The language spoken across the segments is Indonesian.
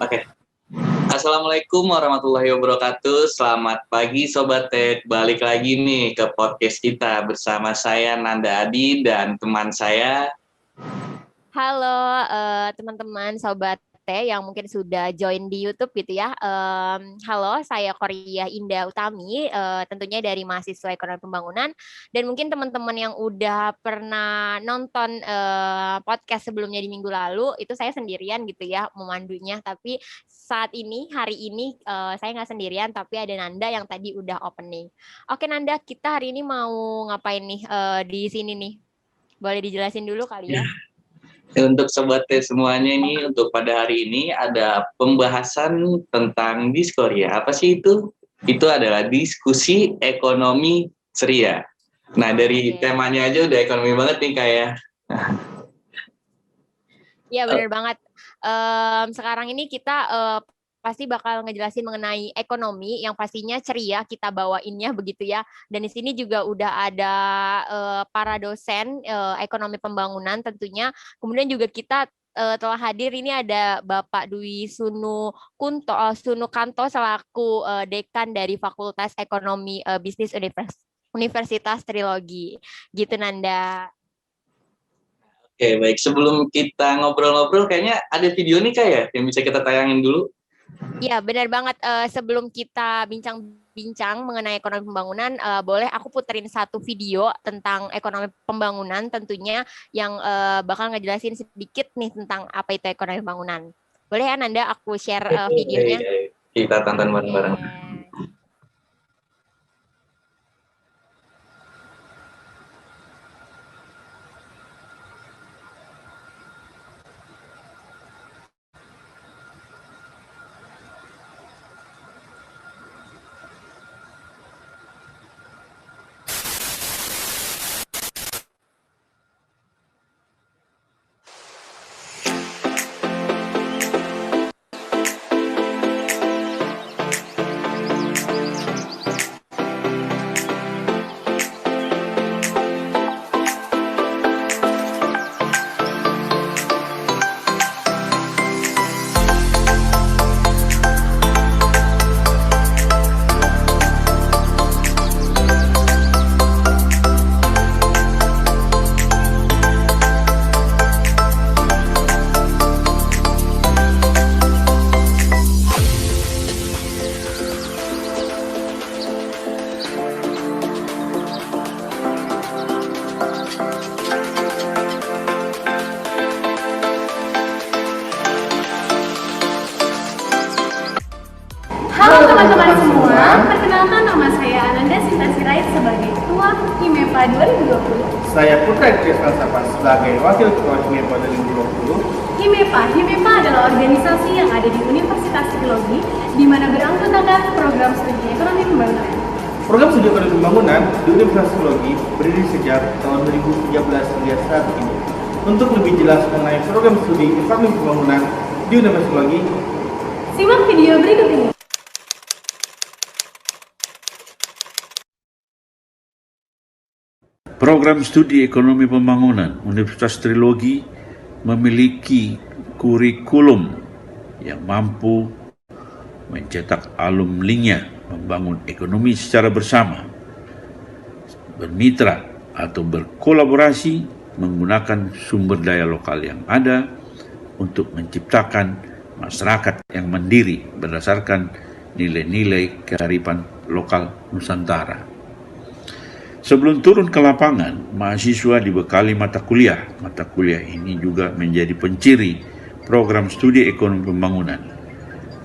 Oke. Assalamualaikum warahmatullahi wabarakatuh. Selamat pagi Sobat Tech. Balik lagi nih ke podcast kita bersama saya Nanda Adi dan teman saya. Halo teman-teman Sobat Teh yang mungkin sudah join di YouTube gitu ya. Halo, saya Korea Indah Utami, tentunya dari mahasiswa Ekonomi Pembangunan. Dan mungkin teman-teman yang udah pernah nonton podcast sebelumnya di minggu lalu, itu saya sendirian gitu ya memandunya. Tapi saat ini, hari ini saya nggak sendirian, tapi ada Nanda yang tadi udah opening. Oke Nanda, kita hari ini mau ngapain nih di sini nih? Boleh dijelasin dulu kali ya? Untuk Sobat Tech semuanya ini, untuk pada hari ini ada pembahasan tentang Diskoria. Apa sih itu? Itu adalah diskusi ekonomi ceria. Nah, dari temanya aja udah ekonomi banget nih kayak. Iya benar banget. Sekarang ini kita pasti bakal ngejelasin mengenai ekonomi yang pastinya ceria kita bawainnya begitu ya. Dan di sini juga udah ada para dosen ekonomi pembangunan tentunya. Kemudian juga kita telah hadir ini ada Bapak Dwi Sunukanto selaku dekan dari Fakultas Ekonomi Bisnis Universitas Trilogi. Gitu Nanda. Oke, baik. Sebelum kita ngobrol-ngobrol, kayaknya ada video nih kayak yang bisa kita tayangin dulu. Ya, benar banget. Sebelum kita bincang-bincang mengenai ekonomi pembangunan, boleh aku puterin satu video tentang ekonomi pembangunan tentunya yang bakal ngejelasin sedikit nih tentang apa itu ekonomi pembangunan. Boleh ya Nanda, aku share videonya? Kita tonton bareng-bareng. Halo teman-teman semua, perkenalkan nama saya Ananda Sinta Sirait sebagai Ketua HIMEPA 2020. Saya Putra Tristan Sapa sebagai Wakil Ketua HIMEPA 2020. HIMEPA adalah organisasi yang ada di Universitas Trilogi, di mana beranggotakan program studi ekonomi pembangunan. Program studi ekonomi pembangunan di Universitas Trilogi berdiri sejak tahun 2013 hingga saat ini. Untuk lebih jelas mengenai program studi ekonomi pembangunan di Universitas Trilogi, simak video berikut ini. Program Studi Ekonomi Pembangunan Universitas Trilogi memiliki kurikulum yang mampu mencetak alumninya membangun ekonomi secara bersama, bermitra atau berkolaborasi menggunakan sumber daya lokal yang ada untuk menciptakan masyarakat yang mandiri berdasarkan nilai-nilai kearifan lokal Nusantara. Sebelum turun ke lapangan, mahasiswa dibekali mata kuliah. Mata kuliah ini juga menjadi penciri program studi ekonomi pembangunan.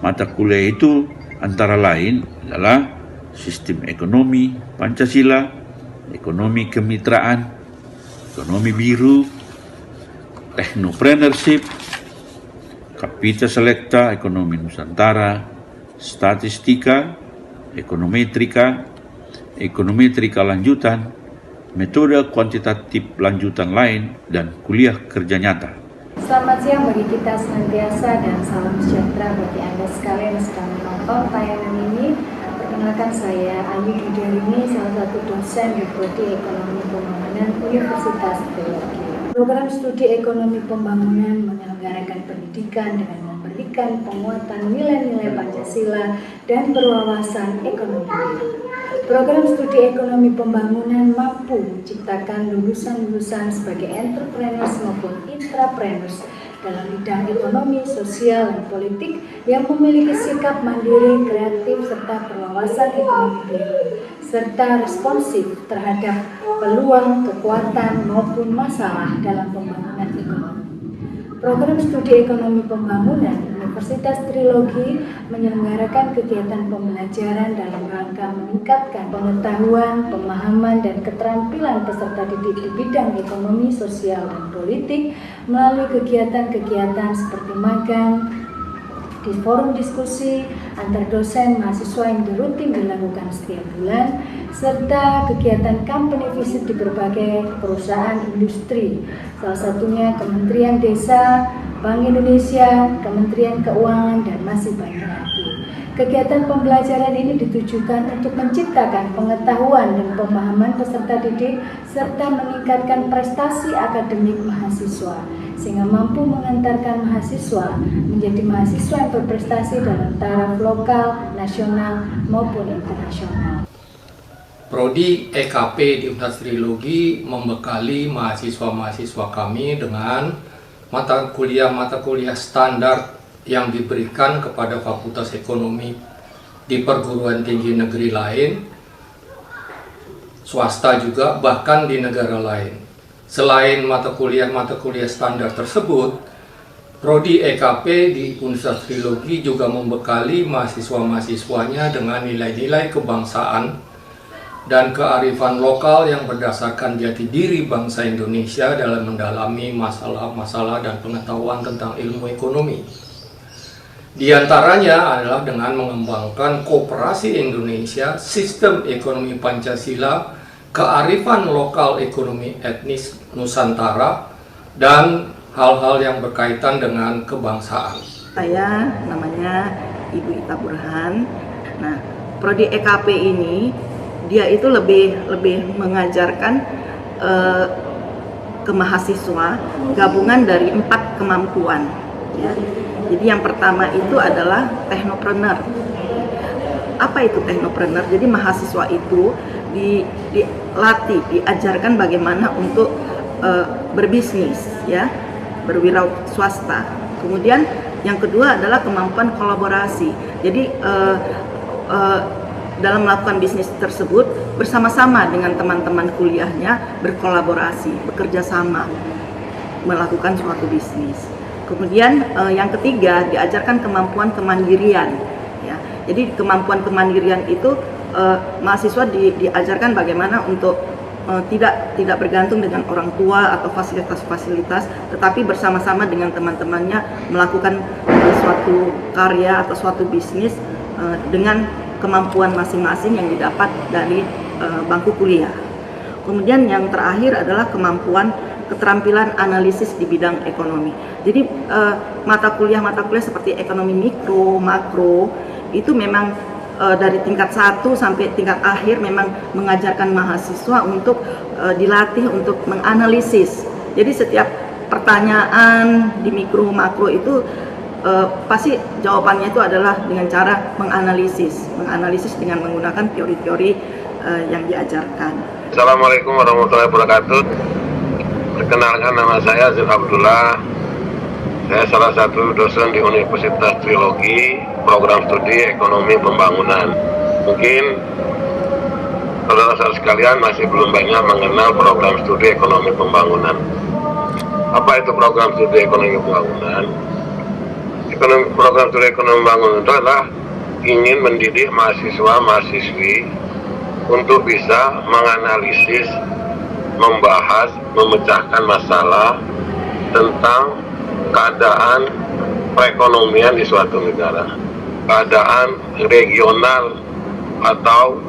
Mata kuliah itu antara lain adalah sistem ekonomi Pancasila, ekonomi kemitraan, ekonomi biru, technopreneurship, kapita selekta, ekonomi Nusantara, statistika, ekonometrika, ekonometrika lanjutan, metode kuantitatif lanjutan lain, dan kuliah kerja nyata. Selamat siang bagi kita senantiasa dan salam sejahtera bagi Anda sekalian yang sedang menonton tayangan ini. Perkenalkan saya Ayu Dudarini, salah satu dosen di Prodi Ekonomi Pembangunan Universitas Trilogi. Program studi ekonomi pembangunan menyelenggarakan pendidikan dengan memberi pendidikan, penguatan nilai-nilai Pancasila, dan berwawasan ekonomi biru. Program studi ekonomi pembangunan mampu menciptakan lulusan-lulusan sebagai entrepreneurs maupun intrapreneurs dalam bidang ekonomi, sosial, dan politik yang memiliki sikap mandiri, kreatif, serta berwawasan ekonomi biru, serta responsif terhadap peluang, kekuatan, maupun masalah dalam pembangunan ekonomi. Program studi ekonomi pembangunan Universitas Trilogi menyelenggarakan kegiatan pembelajaran dalam rangka meningkatkan pengetahuan, pemahaman, dan keterampilan peserta didik di bidang ekonomi, sosial, dan politik melalui kegiatan-kegiatan seperti magang, di forum diskusi antar dosen mahasiswa yang rutin dilakukan setiap bulan, serta kegiatan company visit di berbagai perusahaan industri, salah satunya Kementerian Desa, Bank Indonesia, Kementerian Keuangan, dan masih banyak lagi. Kegiatan pembelajaran ini ditujukan untuk menciptakan pengetahuan dan pemahaman peserta didik serta meningkatkan prestasi akademik mahasiswa, sehingga mampu mengantarkan mahasiswa menjadi mahasiswa yang berprestasi dalam taraf lokal, nasional, maupun internasional. Prodi EKP di Universitas Trilogi membekali mahasiswa-mahasiswa kami dengan mata kuliah standar yang diberikan kepada Fakultas Ekonomi di perguruan tinggi negeri lain, swasta juga, bahkan di negara lain. Selain mata kuliah standar tersebut, Prodi EKP di Universitas Trilogi juga membekali mahasiswa-mahasiswanya dengan nilai-nilai kebangsaan dan kearifan lokal yang berdasarkan jati diri bangsa Indonesia dalam mendalami masalah-masalah dan pengetahuan tentang ilmu ekonomi. Di antaranya adalah dengan mengembangkan Koperasi Indonesia, sistem ekonomi Pancasila, kearifan lokal ekonomi etnis Nusantara, dan hal-hal yang berkaitan dengan kebangsaan. Saya namanya Ibu Ita Burhan. Nah, Prodi EKP ini dia itu lebih mengajarkan ke mahasiswa gabungan dari 4 kemampuan. Ya. Jadi yang pertama itu adalah teknopreneur. Apa itu teknopreneur? Jadi mahasiswa itu dilatih, diajarkan bagaimana untuk berbisnis, ya, berwirausaha swasta. Kemudian yang kedua adalah kemampuan kolaborasi. Jadi dalam melakukan bisnis tersebut bersama-sama dengan teman-teman kuliahnya berkolaborasi, bekerja sama melakukan suatu bisnis. Kemudian yang ketiga diajarkan kemampuan kemandirian. Ya. Jadi kemampuan kemandirian itu mahasiswa diajarkan bagaimana untuk tidak bergantung dengan orang tua atau fasilitas-fasilitas, tetapi bersama-sama dengan teman-temannya melakukan suatu karya atau suatu bisnis dengan kemampuan masing-masing yang didapat dari bangku kuliah. Kemudian yang terakhir adalah kemampuan keterampilan analisis di bidang ekonomi. Jadi mata kuliah seperti ekonomi mikro, makro itu memang dari tingkat 1 sampai tingkat akhir memang mengajarkan mahasiswa untuk dilatih untuk menganalisis. Jadi setiap pertanyaan di mikro makro itu pasti jawabannya itu adalah dengan cara menganalisis dengan menggunakan teori-teori yang diajarkan. Assalamualaikum warahmatullahi wabarakatuh. Perkenalkan, nama saya Zul Abdullah. Saya salah satu dosen di Universitas Trilogi, program studi ekonomi pembangunan. Mungkin saudara-saudara sekalian masih belum banyak mengenal program studi ekonomi pembangunan. Apa itu program studi ekonomi pembangunan? Program studi ekonomi pembangunan itu adalah ingin mendidik mahasiswa-mahasiswi untuk bisa menganalisis, membahas, memecahkan masalah tentang keadaan perekonomian di suatu negara, keadaan regional atau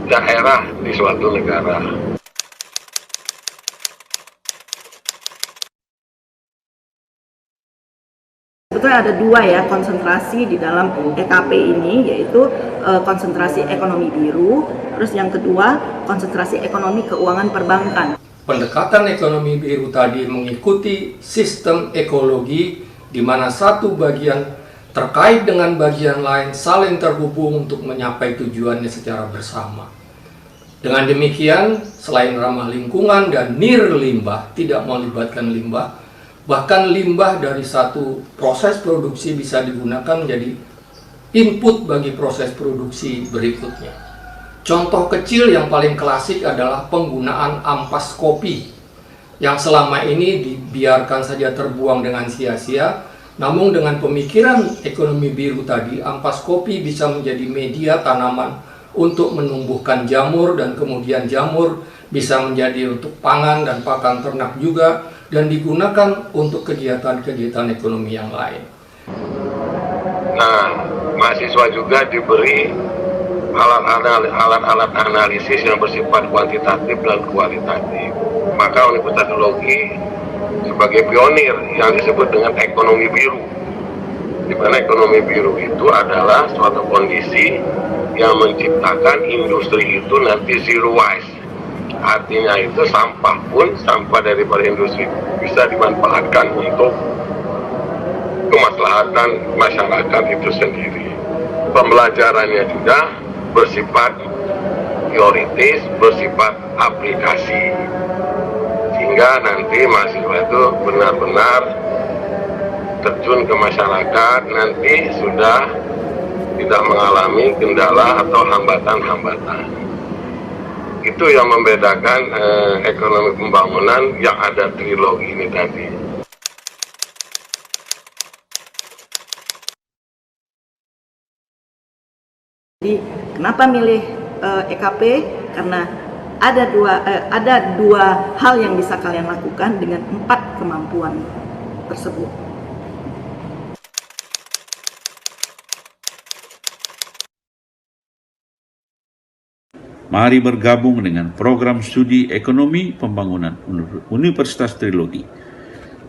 daerah di suatu negara. Sebetulnya ada 2 ya konsentrasi di dalam EKP ini, yaitu konsentrasi ekonomi biru, terus yang kedua konsentrasi ekonomi keuangan perbankan. Pendekatan ekonomi biru tadi mengikuti sistem ekologi di mana satu bagian terkait dengan bagian lain saling terhubung untuk mencapai tujuannya secara bersama. Dengan demikian, selain ramah lingkungan dan nirlimbah, tidak melibatkan limbah, bahkan limbah dari satu proses produksi bisa digunakan menjadi input bagi proses produksi berikutnya. Contoh kecil yang paling klasik adalah penggunaan ampas kopi yang selama ini dibiarkan saja terbuang dengan sia-sia. Namun dengan pemikiran ekonomi biru tadi, ampas kopi bisa menjadi media tanaman untuk menumbuhkan jamur, dan kemudian jamur bisa menjadi untuk pangan dan pakan ternak juga, dan digunakan untuk kegiatan-kegiatan ekonomi yang lain. Nah, mahasiswa juga diberi alat-alat analisis yang bersifat kuantitatif dan kualitatif. Maka Universitas Teknologi sebagai pionir yang disebut dengan ekonomi biru, di mana ekonomi biru itu adalah suatu kondisi yang menciptakan industri itu nanti zero waste. Artinya itu sampah pun, sampah daripada industri bisa dimanfaatkan untuk kemaslahatan masyarakat itu sendiri. Pembelajarannya juga bersifat teoritis, bersifat aplikasi, sehingga nanti mahasiswa itu benar-benar terjun ke masyarakat, nanti sudah tidak mengalami kendala atau hambatan-hambatan. Itu yang membedakan ekonomi pembangunan yang ada trilogi ini tadi. Jadi kenapa milih EKP? Karena ada dua hal yang bisa kalian lakukan dengan 4 kemampuan tersebut. Mari bergabung dengan program studi ekonomi pembangunan Universitas Trilogi.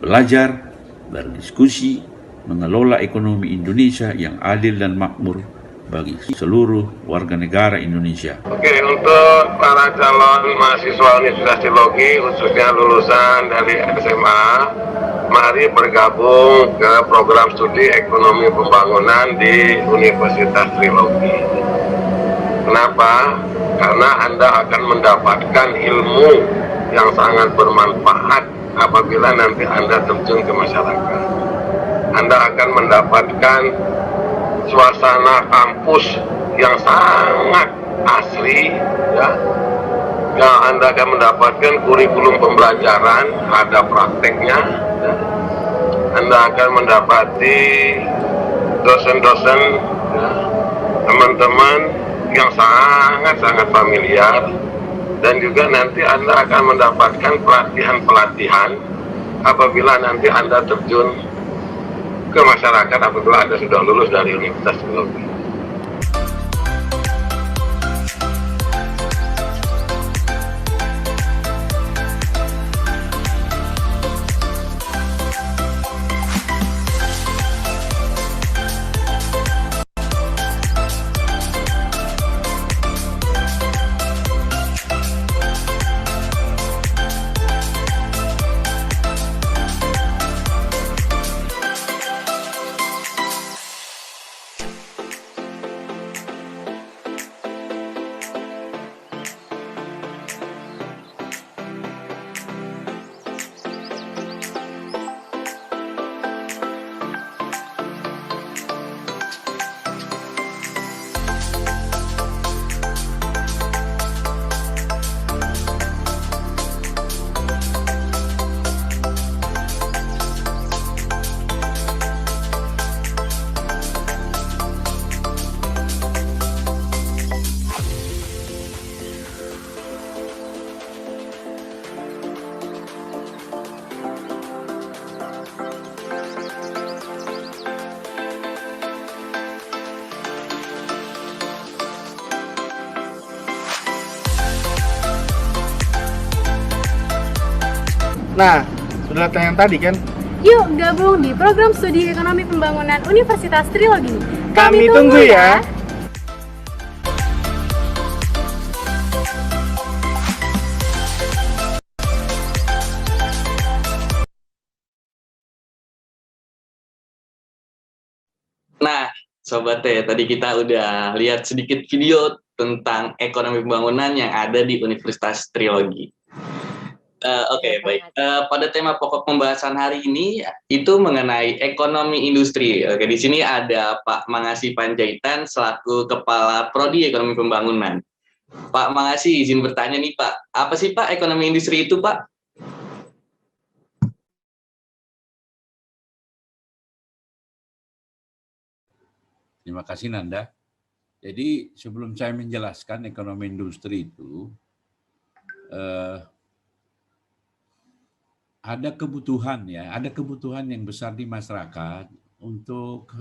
Belajar, berdiskusi, mengelola ekonomi Indonesia yang adil dan makmur bagi seluruh warga negara Indonesia. Oke, untuk para calon mahasiswa Universitas Trilogi, khususnya lulusan dari SMA, mari bergabung ke program studi ekonomi pembangunan di Universitas Trilogi. Kenapa? Karena Anda akan mendapatkan ilmu yang sangat bermanfaat apabila nanti Anda terjun ke masyarakat. Anda akan mendapatkan suasana kampus yang sangat asri, ya. Yang Anda akan mendapatkan kurikulum pembelajaran, ada prakteknya, ya. Anda akan mendapati dosen-dosen, ya, teman-teman yang sangat-sangat familiar, dan juga nanti Anda akan mendapatkan pelatihan-pelatihan apabila nanti Anda terjun ke masyarakat apabila Anda sudah lulus dari Universitas Teknologi. Nah, sudah lihat yang tadi kan? Yuk gabung di program studi ekonomi pembangunan Universitas Trilogi. Kami tunggu ya. Nah, Sobat T, tadi kita udah lihat sedikit video tentang ekonomi pembangunan yang ada di Universitas Trilogi. Oke, baik. Pada tema pokok pembahasan hari ini itu mengenai ekonomi industri. Oke, di sini ada Pak Mangasi Panjaitan selaku Kepala Prodi Ekonomi Pembangunan. Pak Mangasi, izin bertanya nih Pak, apa sih Pak ekonomi industri itu Pak? Terima kasih Nanda. Jadi sebelum saya menjelaskan ekonomi industri itu, ada kebutuhan yang besar di masyarakat untuk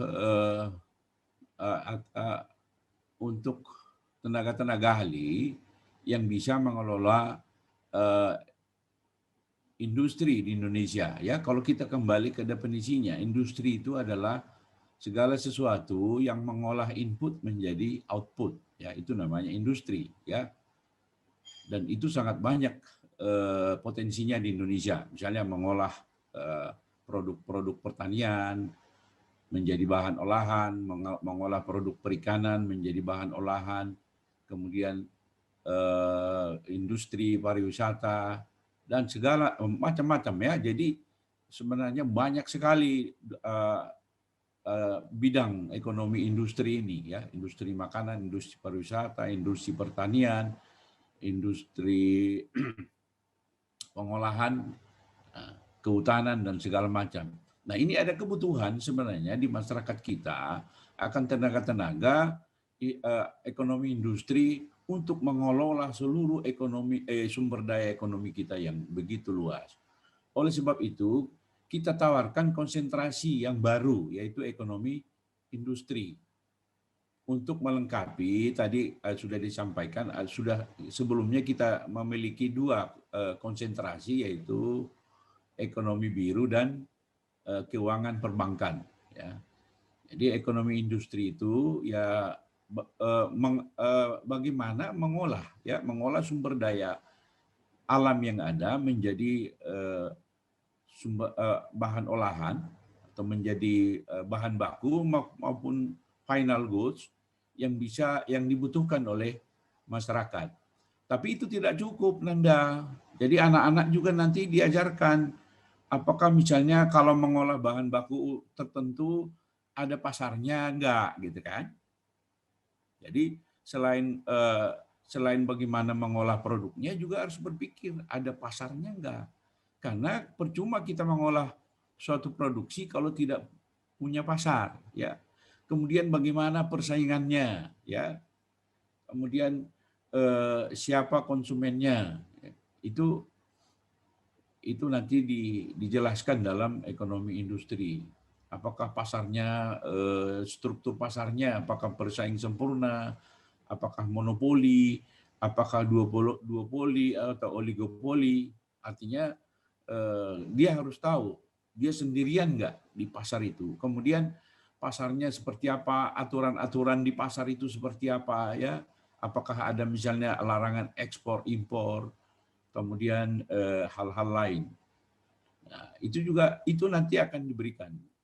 tenaga-tenaga ahli yang bisa mengelola industri di Indonesia. Ya, kalau kita kembali ke definisinya, industri itu adalah segala sesuatu yang mengolah input menjadi output, ya itu namanya industri, ya. Dan itu sangat banyak potensinya di Indonesia. Misalnya mengolah produk-produk pertanian menjadi bahan olahan, mengolah produk perikanan menjadi bahan olahan, kemudian industri pariwisata dan segala macam-macam ya. Jadi sebenarnya banyak sekali bidang ekonomi industri ini ya, industri makanan, industri pariwisata, industri pertanian, industri pengolahan, kehutanan dan segala macam. Nah, ini ada kebutuhan sebenarnya di masyarakat kita akan tenaga-tenaga ekonomi industri untuk mengelola seluruh sumber daya ekonomi kita yang begitu luas. Oleh sebab itu, kita tawarkan konsentrasi yang baru, yaitu ekonomi industri. Untuk melengkapi, tadi sudah disampaikan, sebelumnya kita memiliki dua konsentrasi, yaitu ekonomi biru dan keuangan perbankan. Ya. Jadi ekonomi industri itu ya bagaimana mengolah sumber daya alam yang ada menjadi bahan olahan atau menjadi bahan baku maupun final goods yang dibutuhkan oleh masyarakat. Tapi itu tidak cukup, Nanda. Jadi anak-anak juga nanti diajarkan apakah misalnya kalau mengolah bahan baku tertentu ada pasarnya enggak gitu kan. Jadi selain bagaimana mengolah produknya juga harus berpikir ada pasarnya enggak. Karena percuma kita mengolah suatu produksi kalau tidak punya pasar, ya. Kemudian bagaimana persaingannya, ya. Kemudian siapa konsumennya, itu nanti dijelaskan dalam ekonomi industri. Apakah pasarnya, struktur pasarnya, apakah bersaing sempurna, apakah monopoli, apakah duopoli atau oligopoli. Artinya dia harus tahu dia sendirian nggak di pasar itu. Kemudian pasarnya seperti apa, aturan-aturan di pasar itu seperti apa, ya. Apakah ada misalnya larangan ekspor impor, kemudian hal-hal lain. Nah, itu nanti akan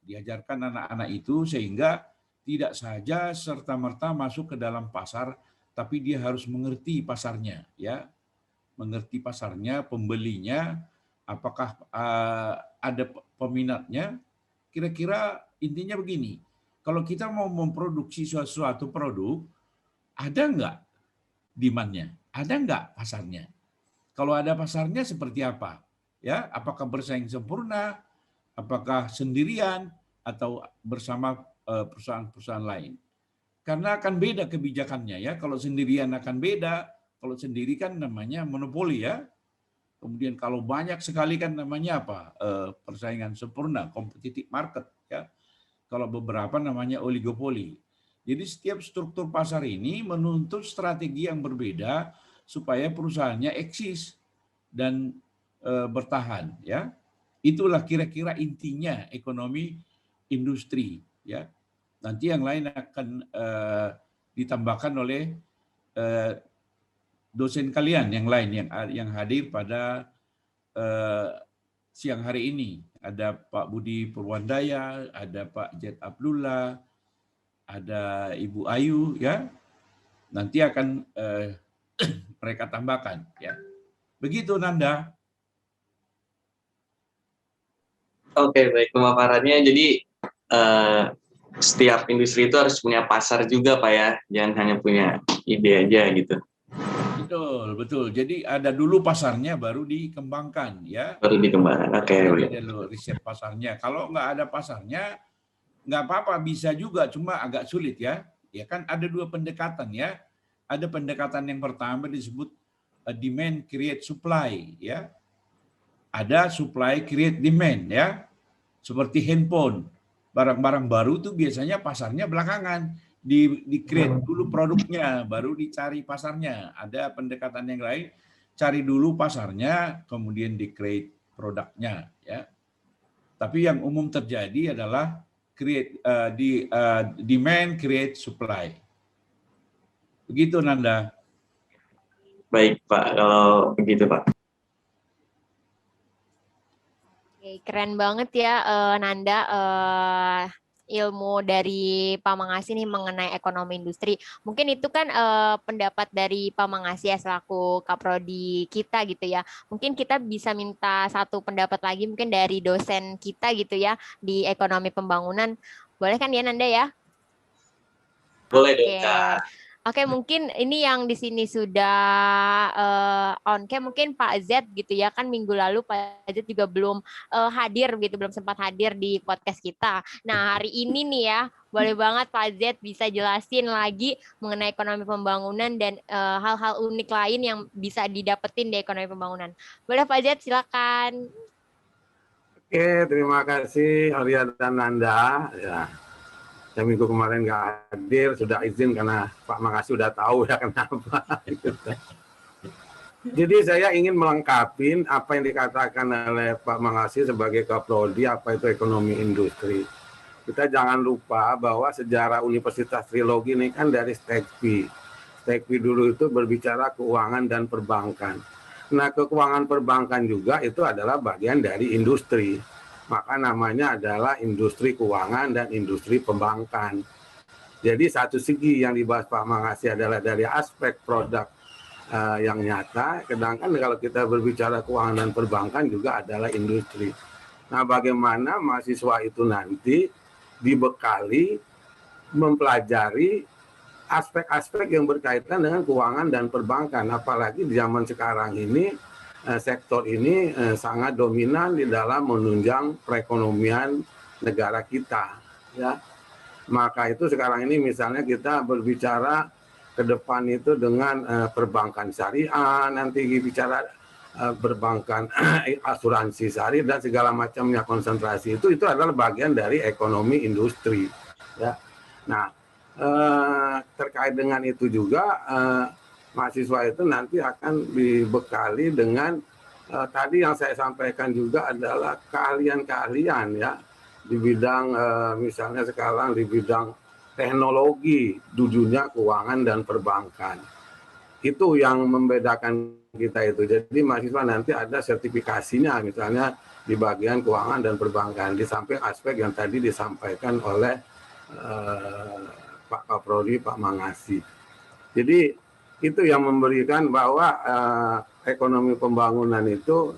diajarkan anak-anak itu sehingga tidak saja serta-merta masuk ke dalam pasar, tapi dia harus mengerti pasarnya, ya. Mengerti pasarnya, pembelinya, apakah ada peminatnya. Kira-kira intinya begini, kalau kita mau memproduksi suatu produk, ada nggak demand-nya? Ada nggak pasarnya? Kalau ada pasarnya seperti apa? Ya, apakah bersaing sempurna? Apakah sendirian? Atau bersama perusahaan-perusahaan lain? Karena akan beda kebijakannya ya. Kalau sendirian akan beda, kalau sendiri kan namanya monopoli ya. Kemudian kalau banyak sekali kan namanya apa? Persaingan sempurna, competitive market ya. Kalau beberapa namanya oligopoli. Jadi setiap struktur pasar ini menuntut strategi yang berbeda supaya perusahaannya eksis dan bertahan ya. Itulah kira-kira intinya ekonomi industri ya. Nanti yang lain akan ditambahkan oleh dosen kalian yang lain yang hadir pada siang hari ini. Ada Pak Budi Purwandaya, ada Pak Jet Abdullah, ada Ibu Ayu ya. Nanti akan mereka tambahkan ya. Begitu Nanda. Oke, baik pemaparannya. Jadi setiap industri itu harus punya pasar juga, Pak ya. Jangan hanya punya ide aja gitu. Betul, betul. Jadi ada dulu pasarnya baru dikembangkan ya. Baru dikembangkan. Oke. Jadi ada riset pasarnya. Kalau nggak ada pasarnya, nggak apa-apa, bisa juga, cuma agak sulit ya. Ya kan ada dua pendekatan ya. Ada pendekatan yang pertama disebut demand create supply ya. Ada supply create demand ya. Seperti handphone. Barang-barang baru tuh biasanya pasarnya belakangan. Di create dulu produknya, baru dicari pasarnya. Ada pendekatan yang lain, cari dulu pasarnya, kemudian di create produknya ya. Tapi yang umum terjadi adalah demand create supply. Begitu Nanda. Baik Pak, kalau begitu Pak. Oke, keren banget ya Nanda, ilmu dari Pak Mangasih nih mengenai ekonomi industri. Mungkin itu kan pendapat dari Pak Mangasih ya selaku Kaprodi kita gitu ya. Mungkin kita bisa minta satu pendapat lagi mungkin dari dosen kita gitu ya di ekonomi pembangunan. Boleh kan ya Nanda ya? Boleh dong Kak. Oke, mungkin ini yang di sini sudah on cam, mungkin Pak Z gitu ya, kan minggu lalu Pak Z juga belum hadir gitu, belum sempat hadir di podcast kita. Nah, hari ini nih ya, boleh banget Pak Z bisa jelasin lagi mengenai ekonomi pembangunan dan hal-hal unik lain yang bisa didapetin di ekonomi pembangunan. Boleh Pak Z, silakan. Oke, terima kasih Arya dan Nanda. Ya. Yang minggu kemarin nggak hadir, sudah izin karena Pak Mangasih sudah tahu ya kenapa. Jadi saya ingin melengkapi apa yang dikatakan oleh Pak Mangasih sebagai Kaprodi, apa itu ekonomi industri. Kita jangan lupa bahwa sejarah Universitas Trilogi ini kan dari Stekpi. Stekpi dulu itu berbicara keuangan dan perbankan. Nah, keuangan perbankan juga itu adalah bagian dari industri. Maka namanya adalah industri keuangan dan industri perbankan. Jadi satu segi yang dibahas Pak Mangasih adalah dari aspek produk yang nyata, sedangkan kalau kita berbicara keuangan dan perbankan juga adalah industri. Nah, bagaimana mahasiswa itu nanti dibekali mempelajari aspek-aspek yang berkaitan dengan keuangan dan perbankan, apalagi di zaman sekarang ini sektor ini sangat dominan di dalam menunjang perekonomian negara kita ya. Maka itu sekarang ini misalnya kita berbicara ke depan itu dengan perbankan syariah, nanti bicara perbankan asuransi syariah dan segala macamnya konsentrasi itu adalah bagian dari ekonomi industri ya. Nah, terkait dengan itu juga mahasiswa itu nanti akan dibekali dengan tadi yang saya sampaikan juga adalah keahlian-keahlian ya di bidang misalnya sekarang di bidang teknologi di dunia keuangan dan perbankan. Itu yang membedakan kita itu. Jadi mahasiswa nanti ada sertifikasinya misalnya di bagian keuangan dan perbankan di samping aspek yang tadi disampaikan oleh Pak Kaprodi, Pak Mangasih. Jadi itu yang memberikan bahwa ekonomi pembangunan itu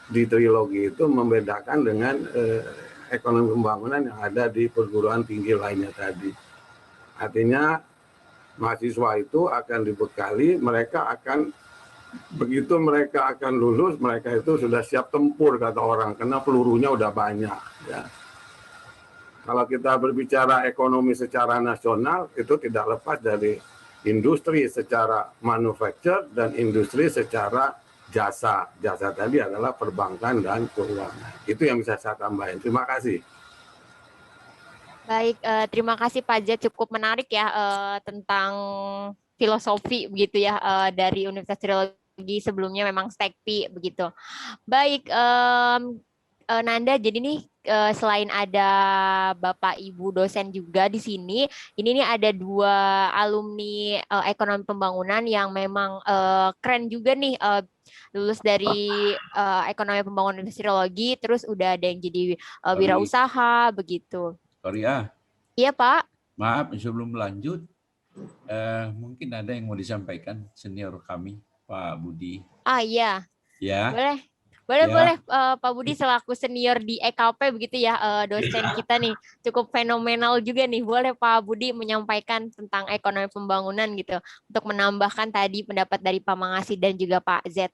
di Trilogi itu membedakan dengan ekonomi pembangunan yang ada di perguruan tinggi lainnya tadi. Artinya mahasiswa itu akan dibekali, mereka akan begitu mereka akan lulus, mereka itu sudah siap tempur kata orang karena pelurunya udah banyak ya. Kalau kita berbicara ekonomi secara nasional itu tidak lepas dari industri secara manufaktur dan industri secara jasa. Jasa tadi adalah perbankan dan keuangan. Itu yang bisa saya tambahin. Terima kasih. Baik, terima kasih Pak Z, cukup menarik ya tentang filosofi begitu ya dari Universitas Trilogi, sebelumnya memang Stekpi begitu. Baik, Nanda, jadi nih selain ada Bapak Ibu dosen juga di sini, ini nih ada dua alumni ekonomi pembangunan yang memang keren juga nih, lulus dari ekonomi pembangunan Trilogi, terus udah ada yang jadi wirausaha begitu. Sorry Iya, Pak. Maaf, sebelum lanjut, mungkin ada yang mau disampaikan senior kami, Pak Budi. Ah, iya. Ya. Boleh. Boleh, Ya. boleh. Pak Budi selaku senior di EKP begitu ya, dosen kita nih cukup fenomenal juga nih. Boleh Pak Budi menyampaikan tentang ekonomi pembangunan gitu untuk menambahkan tadi pendapat dari Pak Mangasi dan juga Pak Z.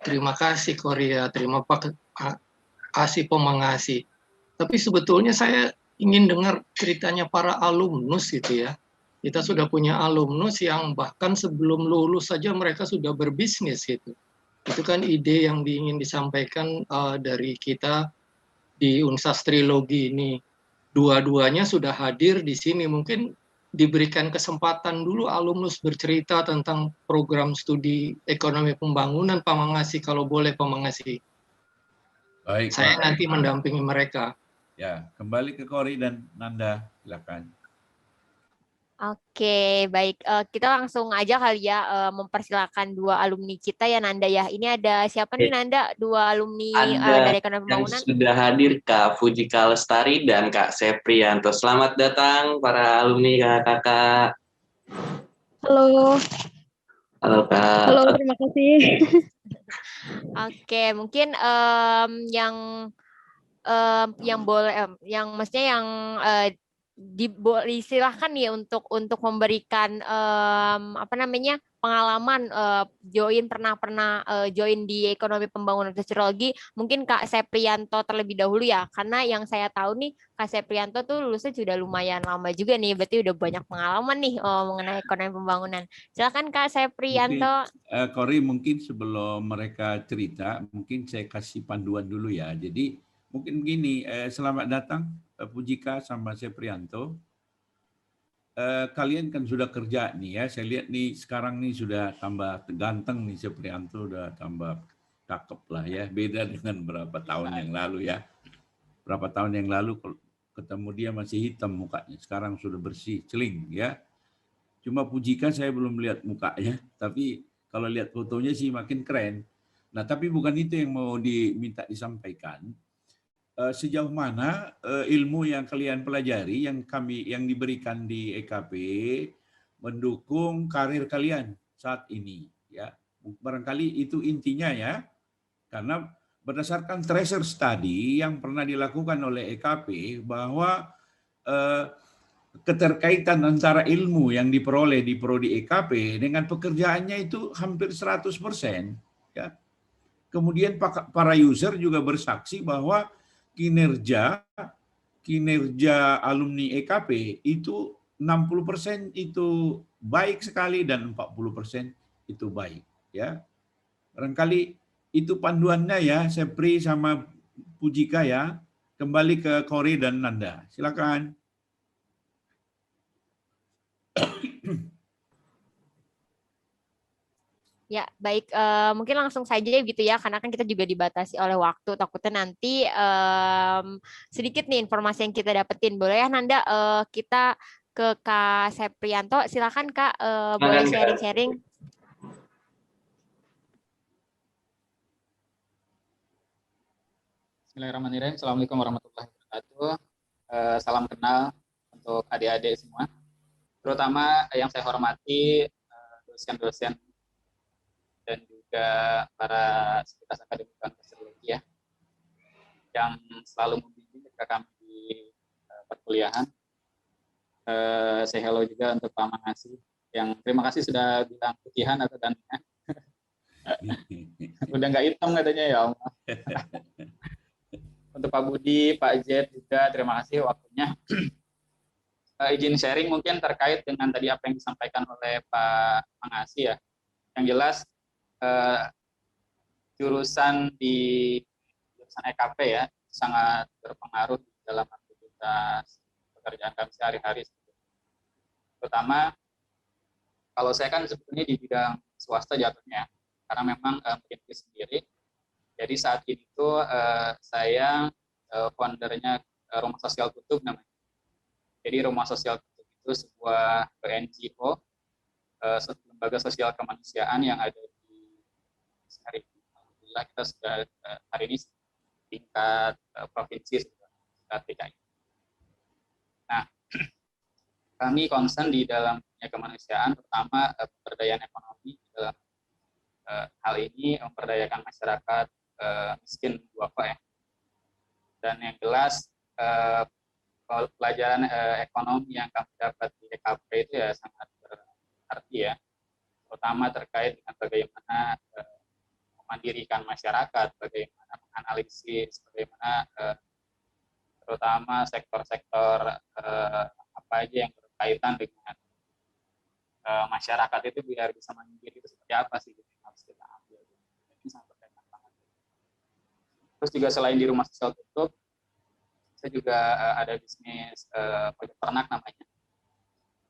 Terima kasih Korea, terima kasih Pemangasi. Tapi sebetulnya saya ingin dengar ceritanya para alumnus gitu ya. Kita sudah punya alumnus yang bahkan sebelum lulus saja mereka sudah berbisnis gitu. Itu kan ide yang ingin disampaikan dari kita di Unsas Trilogi ini. Dua-duanya sudah hadir di sini. Mungkin diberikan kesempatan dulu alumnus bercerita tentang program studi ekonomi pembangunan Pak Mangasi, kalau boleh Pak Mangasi. Baik, Saya Pak. nanti mendampingi mereka. Ya, kembali ke Kori dan Nanda, silakan. Oke, baik. Kita langsung aja kali ya mempersilakan dua alumni kita ya Nanda ya. Ini ada siapa nih Nanda? Dua alumni Ada dari ekonomi yang pembangunan. sudah hadir Kak Fujika Lestari dan Kak Seprianto. Selamat datang para alumni kakak-kakak. Halo. Halo Kak. Halo, terima kasih. Oke, mungkin yang boleh yang maksudnya yang disilahkan nih untuk memberikan apa namanya pengalaman pernah join di ekonomi pembangunan teknologi. Mungkin Kak Seprianto terlebih dahulu ya, karena yang saya tahu nih Kak Seprianto tuh lulusnya sudah lumayan lama juga nih, berarti udah banyak pengalaman nih mengenai ekonomi pembangunan. Silakan Kak Seprianto. Kori, mungkin sebelum mereka cerita, mungkin saya kasih panduan dulu ya. Jadi mungkin begini, selamat datang Pujika sama Seprianto. Kalian kan sudah kerja nih ya, saya lihat nih sekarang nih sudah tambah ganteng nih Seprianto, udah tambah cakep lah ya, beda dengan berapa tahun yang lalu ya. Berapa tahun yang lalu ketemu dia masih hitam mukanya, sekarang sudah bersih, celing ya. Cuma Pujika saya belum lihat mukanya, tapi kalau lihat fotonya sih makin keren. Nah, tapi bukan itu yang mau diminta disampaikan. Sejauh mana ilmu yang kalian pelajari, yang diberikan di EKP mendukung karir kalian saat ini, ya. Barangkali itu intinya ya, karena berdasarkan tracer study yang pernah dilakukan oleh EKP bahwa keterkaitan antara ilmu yang diperoleh di prodi EKP dengan pekerjaannya itu hampir 100%. Ya. Kemudian para user juga bersaksi bahwa kinerja alumni EKP itu 60% itu baik sekali dan 40% itu baik. Ya. Barangkali itu panduannya ya, Sepri sama Pujika ya. Kembali ke Kori dan Nanda. Silakan. Ya, baik. Mungkin langsung saja gitu ya, karena kan kita juga dibatasi oleh waktu. Takutnya nanti sedikit nih informasi yang kita dapetin. Boleh ya, Nanda? Kita ke Kak Seprianto. Silakan Kak, boleh sharing-sharing. Bismillahirrahmanirrahim. Assalamualaikum warahmatullahi wabarakatuh. Salam kenal untuk adik-adik semua. Terutama yang saya hormati dosen-dosen dan juga para sivitas akademik teknologi ya, yang selalu membimbing ketika kami di perkuliahan. Saya hello juga untuk Pak Mangasi, yang terima kasih sudah bilang putihan atau gantengnya. Udah nggak hitam katanya ya Allah. Untuk Pak Budi, Pak Z juga terima kasih waktunya. Izin sharing mungkin terkait dengan tadi apa yang disampaikan oleh Pak Mangasi ya. Yang jelas jurusan EKP ya sangat berpengaruh dalam aktivitas pekerjaan kami sehari-hari. Terutama kalau saya kan sebetulnya di bidang swasta jatuhnya, karena memang merintis sendiri. Jadi saat ini tuh saya foundernya Rumah Sosial Kutub namanya. Jadi Rumah Sosial Kutub itu sebuah NGO, lembaga sosial kemanusiaan yang ada di hari ini. alhamdulillah kita sudah hari ini tingkat provinsi, tingkat DKI. Nah, kami concern di dalam dunia kemanusiaan, terutama pemberdayaan ekonomi dalam hal ini memperdayakan masyarakat miskin duafa ya. Dan yang jelas pelajaran ekonomi yang kami dapat di EKP itu ya sangat berarti ya, terutama terkait dengan bagaimana memandirikan masyarakat, bagaimana menganalisis, bagaimana terutama sektor-sektor apa aja yang berkaitan dengan masyarakat itu biar bisa mandiri itu seperti apa sih gitu yang harus kita ambil. Ini sangat berkaitan banget. Terus juga selain di rumah sosial tutup, saya juga ada bisnis pojok ternak namanya.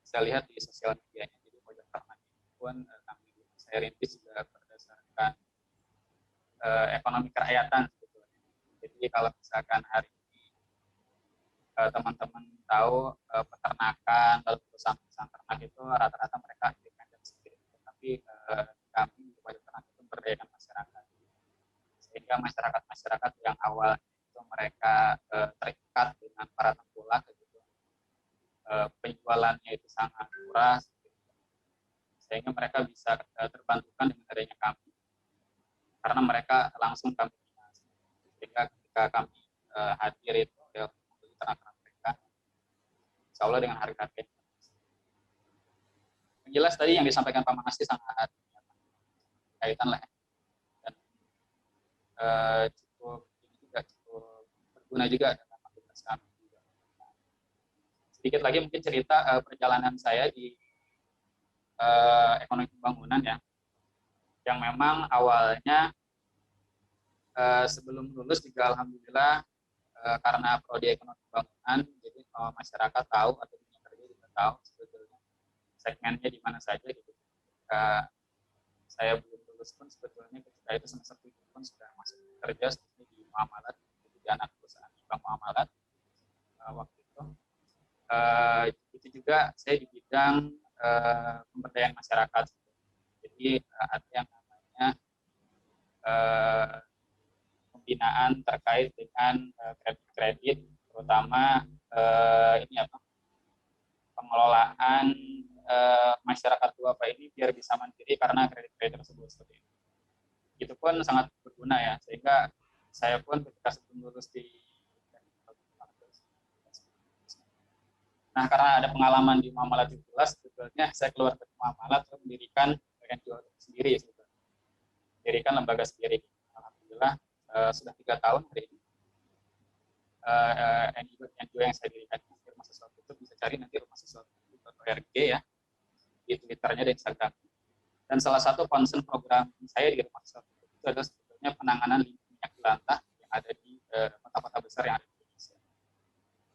Saya lihat di sosial medianya, jadi pojok ternak itu pun kami saya rintis juga berdasarkan ekonomi kerakyatan sebetulnya. Jadi kalau misalkan hari ini teman-teman tahu peternakan lalu perusahaan ternak itu rata-rata mereka independen sendiri, tapi kami di pojok ternak itu memberdayakan masyarakat, sehingga masyarakat yang awal itu mereka terikat dengan para tengkulak gitu, penjualannya itu sangat murah, sehingga mereka bisa terbantukan dengan adanya kami, karena mereka langsung kami bina. Sehingga ketika kami hadir itu ya membeli ternak mereka, insya Allah dengan harga yang jelas tadi yang disampaikan Pak Mangasih sangat kaitan lah ya. Dan cukup berguna juga dalam aktivitas kami juga. Sedikit lagi mungkin cerita perjalanan saya di ekonomi pembangunan ya, yang memang awalnya sebelum lulus juga alhamdulillah karena prodi ekonomi pembangunan, jadi masyarakat tahu atau dunia kerja juga tahu sebetulnya segmennya di mana saja gitu. Saya belum lulus pun sebetulnya ketika itu semester 7 pun sudah masuk kerja seperti di muamalat, di anak perusahaan bank muamalat waktu itu. Itu juga saya di bidang pemberdayaan masyarakat. Jadi ada yang namanya pembinaan terkait dengan kredit-kredit, terutama ini apa, pengelolaan masyarakat duafa ini biar bisa mandiri karena kredit-kredit tersebut seperti itu. Itu pun sangat berguna ya, sehingga saya pun ketika sebelum lulus di karena ada pengalaman di muamalat 17, sebetulnya saya keluar dari muamalat untuk mendirikan NGO sendiri, mendirikan lembaga sendiri. Alhamdulillah sudah 3 tahun hari ini. NGO yang saya dirikan di rumah sesuatu itu bisa cari nanti rumah sesuatu.org ya, di Twitternya dan Instagram. Dan salah satu concern program saya di rumah sesuatu itu adalah sebetulnya penanganan minyak jelantah yang ada di kota-kota besar yang ada di Indonesia.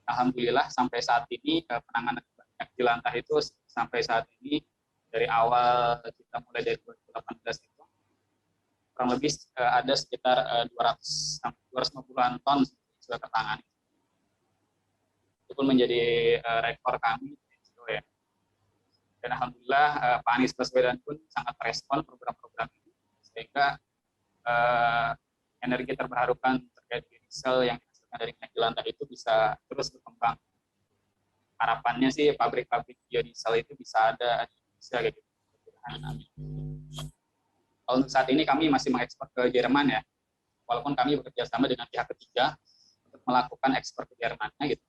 Alhamdulillah sampai saat ini penanganan minyak jelantah itu sampai saat ini dari awal kita mulai dari 2018 itu kurang lebih ada sekitar 250-an ton sudah tertangani. Itu pun menjadi rekor kami ya. Dan alhamdulillah Pak Anies Baswedan pun sangat merespon program-program ini, sehingga energi terbarukan terkait diesel yang dihasilkan dari minyak jelantah itu bisa terus berkembang. Harapannya sih pabrik-pabrik biodiesel itu bisa ada di Indonesia gitu. Kalau untuk saat ini kami masih mengekspor ke Jerman ya, walaupun kami bekerja sama dengan pihak ketiga untuk melakukan ekspor ke Jermannya gitu.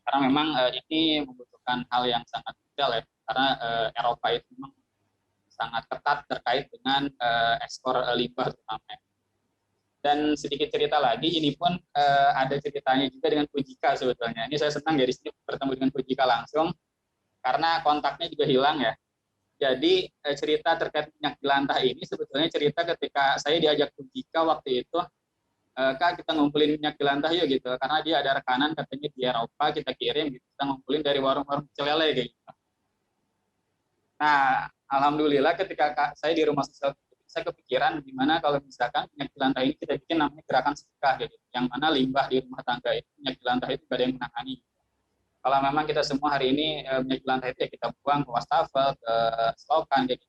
Karena memang ini membutuhkan hal yang sangat detail ya, karena Eropa itu memang sangat ketat terkait dengan ekspor limbah terutama. Dan sedikit cerita lagi, ini pun ada ceritanya juga dengan Fujika sebetulnya. Ini saya senang dari sini bertemu dengan Fujika langsung, karena kontaknya juga hilang ya. Jadi cerita terkait minyak jelantah ini sebetulnya cerita ketika saya diajak Fujika waktu itu, Kak kita ngumpulin minyak jelantah yuk gitu, karena dia ada rekanan katanya di Eropa, kita kirim gitu, kita ngumpulin dari warung-warung celele gitu. Nah, alhamdulillah ketika saya di rumah sosial, saya kepikiran gimana kalau misalkan minyak jelantah ini kita bikin namanya gerakan sedekah gitu, yang mana limbah di rumah tangga itu minyak jelantah itu gak ada yang menangani. Kalau memang kita semua hari ini minyak jelantah itu ya kita buang ke wastafel, ke selokan gitu.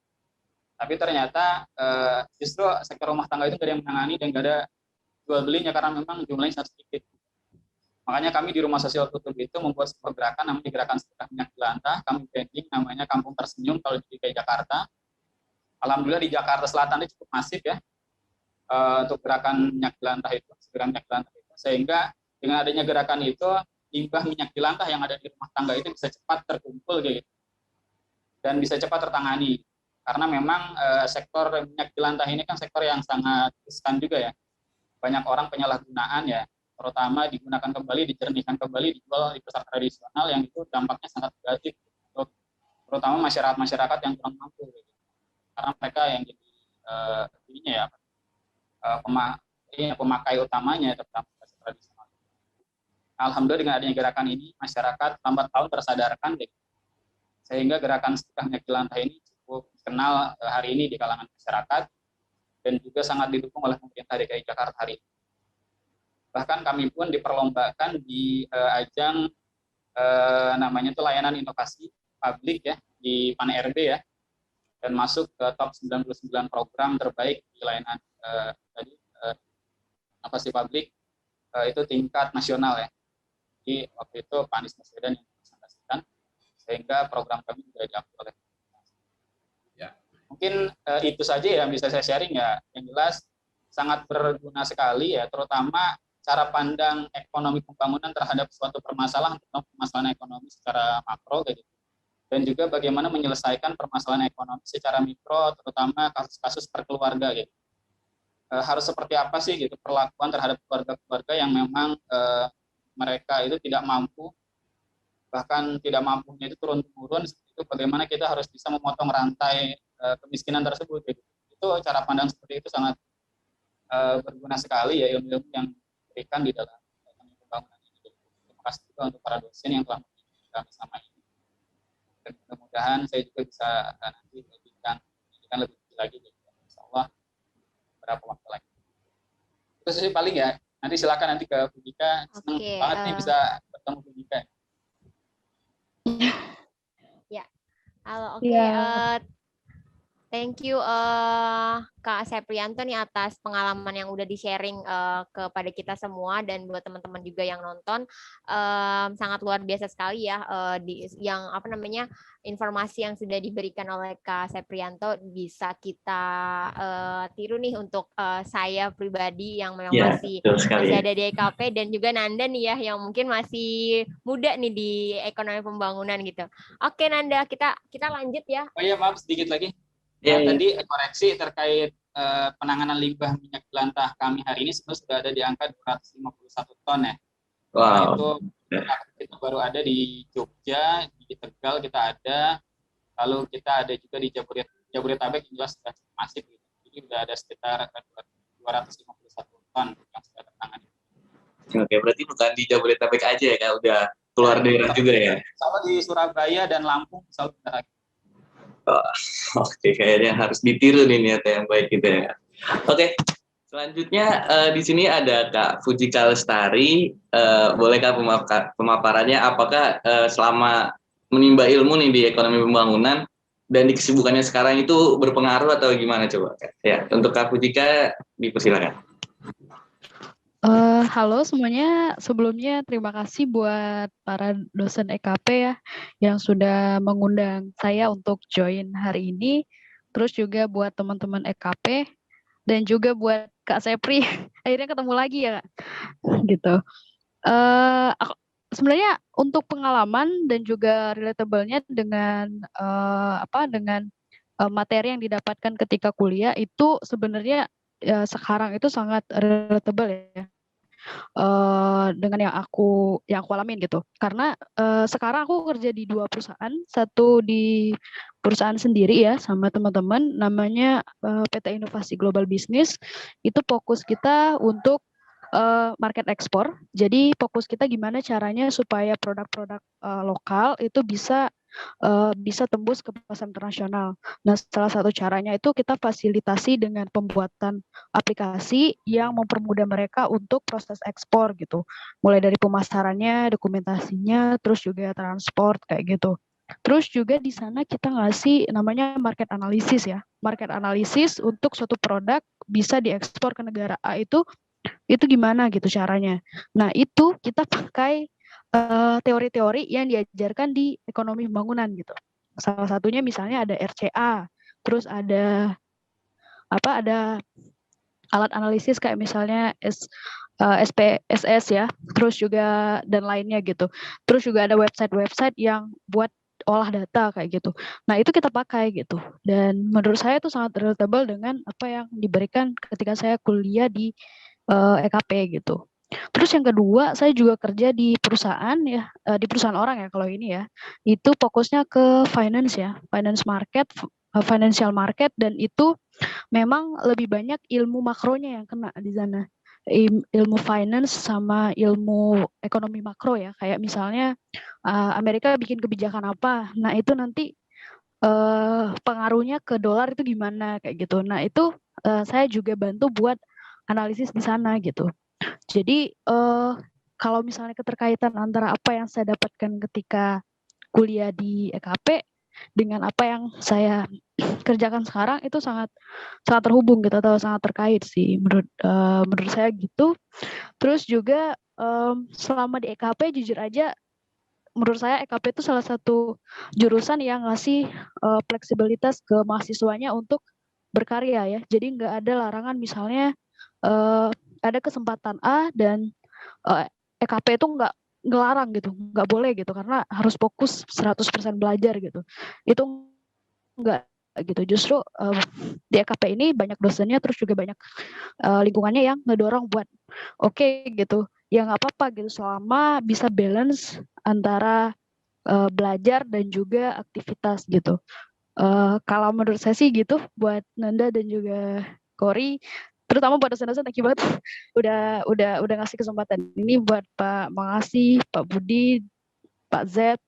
Tapi ternyata justru sektor rumah tangga itu nggak ada yang menangani dan nggak ada jual belinya karena memang jumlahnya sangat sedikit. Makanya kami di Rumah Sosial Kutub itu membuat sebuah gerakan namanya Gerakan Sedekah Minyak Jelantah. Kami branding namanya Kampung Tersenyum kalau di DKI Jakarta. Alhamdulillah di Jakarta Selatan itu cukup masif ya untuk gerakan minyak jelantah itu, segera minyak jelantah itu. Sehingga dengan adanya gerakan itu, limbah minyak jelantah yang ada di rumah tangga itu bisa cepat terkumpul gitu. Dan bisa cepat tertangani. Karena memang sektor minyak jelantah ini kan sektor yang sangat riskan juga ya. Banyak orang penyalahgunaan ya, terutama digunakan kembali, dijernihkan kembali, dijual di pasar tradisional yang itu dampaknya sangat negatif untuk terutama masyarakat yang kurang mampu. Gitu. Karena mereka yang jadi ininya ya, pemakai utamanya terutama pasar tradisional. Alhamdulillah dengan adanya gerakan ini, masyarakat lambat tahun tersadarkan deh. Sehingga gerakan sedekah minyak jelantah ini cukup dikenal hari ini di kalangan masyarakat dan juga sangat didukung oleh pemerintah DKI Jakarta hari ini. Bahkan kami pun diperlombakan di ajang namanya itu layanan inovasi publik ya di PAN-RB ya, dan masuk ke top 99 program terbaik di layanan inovasi publik itu tingkat nasional ya. Jadi waktu itu Pak Anies Baswedan yang mempresentasikan, sehingga program kami juga diakui oleh ya. Mungkin itu saja yang bisa saya sharing ya. Yang jelas sangat berguna sekali ya, terutama cara pandang ekonomi pembangunan terhadap suatu permasalahan, terutama permasalahan ekonomi secara makro gitu. Dan juga bagaimana menyelesaikan permasalahan ekonomi secara mikro, terutama kasus-kasus perkeluarga gitu. Harus seperti apa sih gitu perlakuan terhadap keluarga-keluarga yang memang mereka itu tidak mampu, bahkan tidak mampunya itu turun-turun, itu bagaimana kita harus bisa memotong rantai kemiskinan tersebut gitu. Itu cara pandang seperti itu sangat berguna sekali ya, ilmu-ilmu yang diberikan di dalam pembangunan ini. Terima kasih juga untuk para dosen yang telah mendidik kami selama ini. Dan mudah-mudahan saya juga bisa nanti memberikan lebih lagi gitu. Insyaallah beberapa waktu lagi. Itu sih paling ya. Nanti silakan nanti ke Budika. Senang banget nih bisa bertemu Budika. Ya, halo, oke. Thank you Kak Seprianto nih atas pengalaman yang udah di-sharing kepada kita semua dan buat teman-teman juga yang nonton. Sangat luar biasa sekali ya yang apa namanya informasi yang sudah diberikan oleh Kak Seprianto bisa kita tiru nih untuk saya pribadi yang memang masih ada di EKP, dan juga Nanda nih ya yang mungkin masih muda nih di ekonomi pembangunan gitu. Oke Nanda, kita lanjut ya. Oh iya, maaf sedikit lagi. Tadi koreksi terkait penanganan limbah minyak jelantah kami hari ini sebenarnya sudah ada di angka 251 ton ya. Wow. Itu baru ada di Jogja, di Tegal kita ada, lalu kita ada juga di Jabodetabek yang jelas sudah masif gitu. Jadi sudah ada sekitar 251 ton yang sudah tertangani. Oke, berarti bukan di Jabodetabek aja ya, Kak, udah keluar daerah juga ya. Sama di Surabaya dan Lampung selalu ada. Oke, kayaknya harus ditiru nih niatnya yang baik gitu ya. Oke, selanjutnya di sini ada Kak Fujika Lestari. Boleh Kak pemaparannya apakah selama menimba ilmu nih di ekonomi pembangunan dan di kesibukannya sekarang itu berpengaruh atau gimana coba? Ya, untuk Kak Fujika dipersilakan. Halo semuanya, sebelumnya terima kasih buat para dosen EKP ya yang sudah mengundang saya untuk join hari ini, terus juga buat teman-teman EKP dan juga buat Kak Sepri, akhirnya ketemu lagi ya Kak, gitu. Sebenarnya untuk pengalaman dan juga relatable-nya dengan materi yang didapatkan ketika kuliah itu sebenarnya sekarang itu sangat relatable ya. Dengan yang aku alamin gitu, karena sekarang aku kerja di 2 perusahaan, satu di perusahaan sendiri ya sama teman-teman namanya PT Inovasi Global Business. Itu fokus kita untuk market ekspor, jadi fokus kita gimana caranya supaya produk-produk lokal itu bisa tembus ke pasar internasional. Nah, salah satu caranya itu kita fasilitasi dengan pembuatan aplikasi yang mempermudah mereka untuk proses ekspor gitu. Mulai dari pemasarannya, dokumentasinya, terus juga transport kayak gitu. Terus juga di sana kita ngasih namanya market analysis ya. Market analysis untuk suatu produk bisa diekspor ke negara A itu gimana gitu caranya. Nah, itu kita pakai teori-teori yang diajarkan di ekonomi pembangunan gitu. Salah satunya misalnya ada RCA, terus ada alat analisis kayak misalnya SPSS ya, terus juga dan lainnya gitu. Terus juga ada website-website yang buat olah data kayak gitu. Nah, itu kita pakai gitu. Dan menurut saya itu sangat relatable dengan apa yang diberikan ketika saya kuliah di EKP gitu. Terus yang kedua, saya juga kerja di perusahaan ya, di perusahaan orang ya kalau ini ya. Itu fokusnya ke finance ya, financial market, dan itu memang lebih banyak ilmu makronya yang kena di sana. Ilmu finance sama ilmu ekonomi makro ya, kayak misalnya Amerika bikin kebijakan apa, nah itu nanti pengaruhnya ke dolar itu gimana kayak gitu. Nah itu saya juga bantu buat analisis di sana gitu. Jadi kalau misalnya keterkaitan antara apa yang saya dapatkan ketika kuliah di EKP dengan apa yang saya kerjakan sekarang itu sangat terhubung gitu, atau sangat terkait sih menurut saya gitu. Terus juga selama di EKP jujur aja menurut saya EKP itu salah satu jurusan yang ngasih fleksibilitas ke mahasiswanya untuk berkarya ya. Jadi nggak ada larangan misalnya ada kesempatan A dan EKP itu nggak ngelarang gitu, nggak boleh gitu karena harus fokus 100% belajar gitu. Itu enggak gitu. Justru di EKP ini banyak dosennya, terus juga banyak lingkungannya yang ngedorong buat oke gitu. Ya nggak apa-apa gitu selama bisa balance antara belajar dan juga aktivitas gitu. Kalau menurut saya sih gitu buat Nanda dan juga Kori, terutama buat dosen-dosen, thank you banget udah ngasih kesempatan ini buat Pak Mangasih, Pak Budi, Pak Z,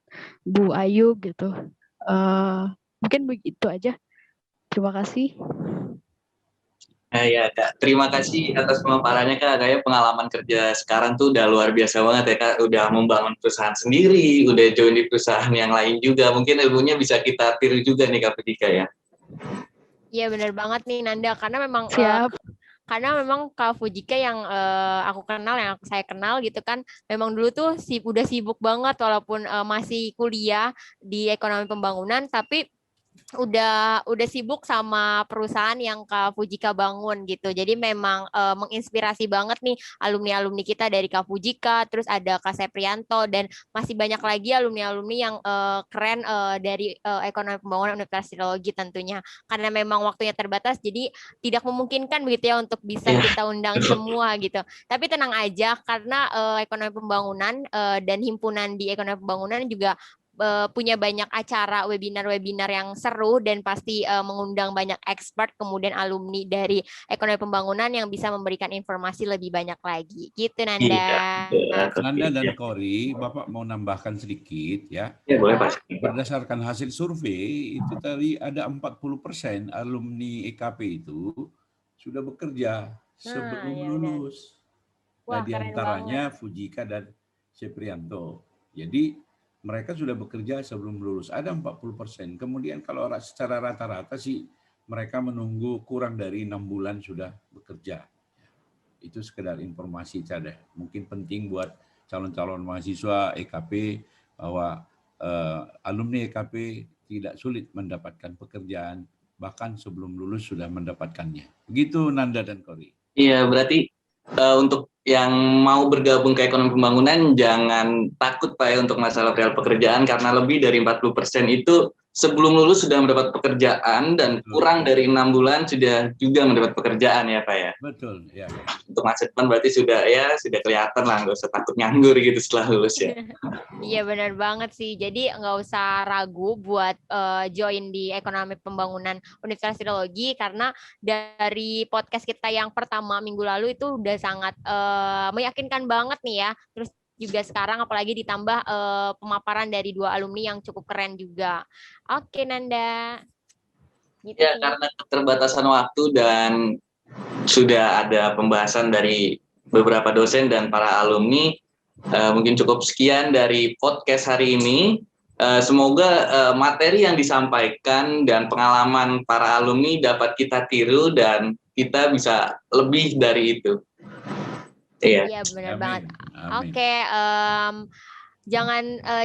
Bu Ayu gitu. Mungkin begitu aja. Terima kasih. Ya Kak, terima kasih atas pemaparannya Kak. Kayak pengalaman kerja sekarang tuh udah luar biasa banget ya Kak. Udah membangun perusahaan sendiri, udah join di perusahaan yang lain juga. Mungkin ilmunya bisa kita tiru juga nih Kak Pudika ya. Iya benar banget nih Nanda, karena memang Kak Fujika yang aku kenal, yang saya kenal gitu kan, memang dulu tuh udah sibuk banget walaupun masih kuliah di ekonomi pembangunan, tapi udah sibuk sama perusahaan yang Kak Fujika bangun gitu. Jadi memang menginspirasi banget nih alumni-alumni kita dari Kak Fujika, terus ada Kak Seprianto, dan masih banyak lagi alumni-alumni yang keren dari ekonomi pembangunan Universitas Trilogi tentunya. Karena memang waktunya terbatas, jadi tidak memungkinkan begitu ya untuk bisa kita undang semua gitu. Tapi tenang aja, karena ekonomi pembangunan dan himpunan di ekonomi pembangunan juga punya banyak acara webinar-webinar yang seru dan pasti mengundang banyak expert, kemudian alumni dari ekonomi pembangunan yang bisa memberikan informasi lebih banyak lagi. Gitu Nanda. Nanda dan Kori, Bapak mau nambahkan sedikit ya. Ya boleh Pak. Berdasarkan hasil survei itu tadi ada 40% alumni EKP itu sudah bekerja sebelum lulus. Nah, di antaranya Fujika dan Seprianto. Jadi mereka sudah bekerja sebelum lulus, ada 40%. Kemudian kalau secara rata-rata sih mereka menunggu kurang dari 6 bulan sudah bekerja. Itu sekedar informasi saja. Mungkin penting buat calon-calon mahasiswa EKP bahwa alumni EKP tidak sulit mendapatkan pekerjaan, bahkan sebelum lulus sudah mendapatkannya. Begitu Nanda dan Kori. Iya, berarti untuk yang mau bergabung ke ekonomi pembangunan jangan takut Pak ya untuk masalah real pekerjaan, karena lebih dari 40% itu sebelum lulus sudah mendapat pekerjaan dan kurang dari 6 bulan sudah juga mendapat pekerjaan ya Pak ya. Betul ya. Untuk masa depan berarti sudah kelihatan lah, nggak usah takut nganggur gitu setelah lulus ya. Iya benar banget sih, jadi nggak usah ragu buat join di ekonomi pembangunan Universitas Trilogi, karena dari podcast kita yang pertama minggu lalu itu udah sangat meyakinkan banget nih ya. Terus juga sekarang apalagi ditambah pemaparan dari 2 alumni yang cukup keren juga. Oke Nanda. Gitu ya, karena keterbatasan waktu dan sudah ada pembahasan dari beberapa dosen dan para alumni, mungkin cukup sekian dari podcast hari ini. Semoga materi yang disampaikan dan pengalaman para alumni dapat kita tiru dan kita bisa lebih dari itu. Iya. Iya, benar Amin. banget. Amin. Oke,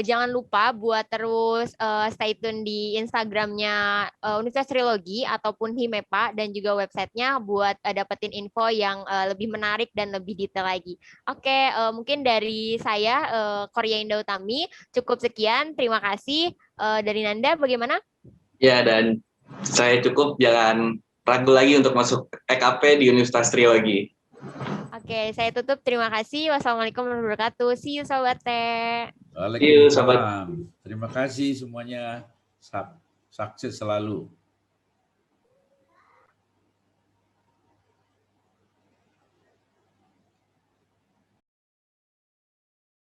jangan lupa buat terus stay tune di Instagramnya Universitas Trilogi ataupun HIMEPA dan juga websitenya buat dapetin info yang lebih menarik dan lebih detail lagi. Oke, mungkin dari saya Korea Indah Utami cukup sekian. Terima kasih. Dari Nanda bagaimana? Ya, dan saya cukup, jangan ragu lagi untuk masuk EKP di Universitas Trilogi. Oke, saya tutup. Terima kasih. Wassalamualaikum warahmatullahi wabarakatuh. See you Sobat Teh. See you, Sobat. Waalaikumsalam. Terima kasih semuanya. Sukses selalu.